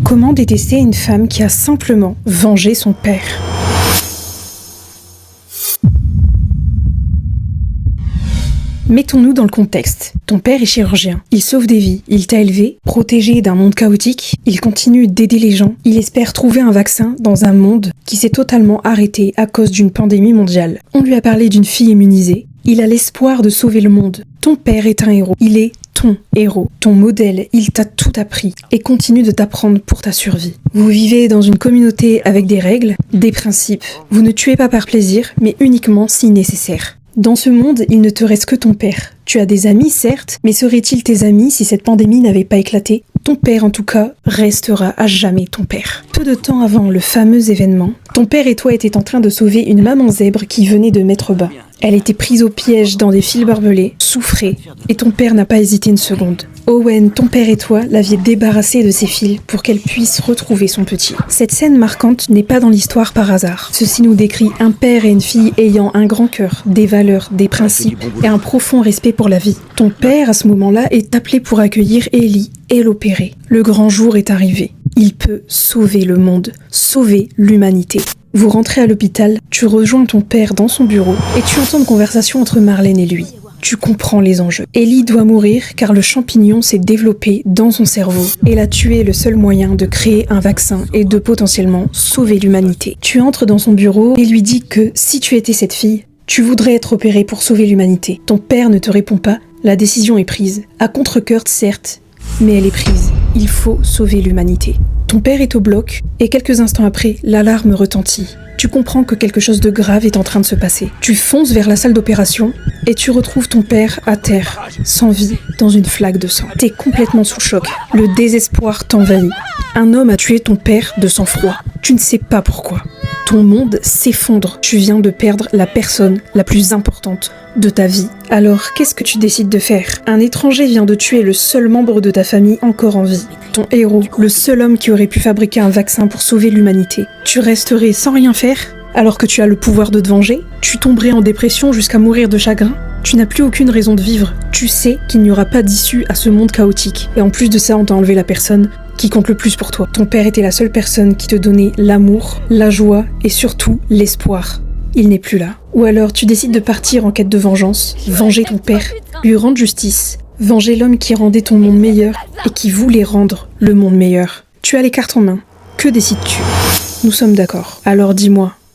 Comment détester une femme qui a simplement vengé son père ? Mettons-nous dans le contexte. Ton père est chirurgien, il sauve des vies, il t'a élevé, protégé d'un monde chaotique, il continue d'aider les gens, il espère trouver un vaccin dans un monde qui s'est totalement arrêté à cause d'une pandémie mondiale. On lui a parlé d'une fille immunisée, il a l'espoir de sauver le monde. Ton père est un héros, il est ton héros, ton modèle, il t'a tout appris et continue de t'apprendre pour ta survie. Vous vivez dans une communauté avec des règles, des principes. Vous ne tuez pas par plaisir, mais uniquement si nécessaire. Dans ce monde, il ne te reste que ton père. Tu as des amis, certes, mais seraient-ils tes amis si cette pandémie n'avait pas éclaté ? Ton père, en tout cas, restera à jamais ton père. Peu de temps avant le fameux événement, ton père et toi étaient en train de sauver une maman zèbre qui venait de mettre bas. Elle était prise au piège dans des fils barbelés, souffrait, et ton père n'a pas hésité une seconde. Owen, ton père et toi l'aviez débarrassée de ces fils pour qu'elle puisse retrouver son petit. Cette scène marquante n'est pas dans l'histoire par hasard. Ceci nous décrit un père et une fille ayant un grand cœur, des valeurs, des principes et un profond respect pour la vie. Ton père, à ce moment-là, est appelé pour accueillir Ellie et l'opérer. Le grand jour est arrivé. Il peut sauver le monde, sauver l'humanité. Vous rentrez à l'hôpital, tu rejoins ton père dans son bureau et tu entends une conversation entre Marlène et lui. Tu comprends les enjeux. Ellie doit mourir car le champignon s'est développé dans son cerveau et l'a tué, le seul moyen de créer un vaccin et de potentiellement sauver l'humanité. Tu entres dans son bureau et lui dis que si tu étais cette fille, tu voudrais être opérée pour sauver l'humanité. Ton père ne te répond pas, la décision est prise. À contre-cœur, certes, mais elle est prise. Il faut sauver l'humanité. Ton père est au bloc et quelques instants après, l'alarme retentit. Tu comprends que quelque chose de grave est en train de se passer. Tu fonces vers la salle d'opération et tu retrouves ton père à terre, sans vie, dans une flaque de sang. T'es complètement sous choc. Le désespoir t'envahit. Un homme a tué ton père de sang-froid. Tu ne sais pas pourquoi. Ton monde s'effondre. Tu viens de perdre la personne la plus importante de ta vie. Alors, qu'est-ce que tu décides de faire ? Un étranger vient de tuer le seul membre de ta famille encore en vie. Ton héros, le seul homme qui aurait pu fabriquer un vaccin pour sauver l'humanité. Tu resterais sans rien faire ? Alors que tu as le pouvoir de te venger ? Tu tomberais en dépression jusqu'à mourir de chagrin ? Tu n'as plus aucune raison de vivre. Tu sais qu'il n'y aura pas d'issue à ce monde chaotique. Et en plus de ça, on t'a enlevé la personne qui compte le plus pour toi. Ton père était la seule personne qui te donnait l'amour, la joie et surtout l'espoir. Il n'est plus là. Ou alors tu décides de partir en quête de vengeance, venger ton père, lui rendre justice, venger l'homme qui rendait ton monde meilleur et qui voulait rendre le monde meilleur. Tu as les cartes en main. Que décides-tu ? Nous sommes d'accord. Alors dis-moi,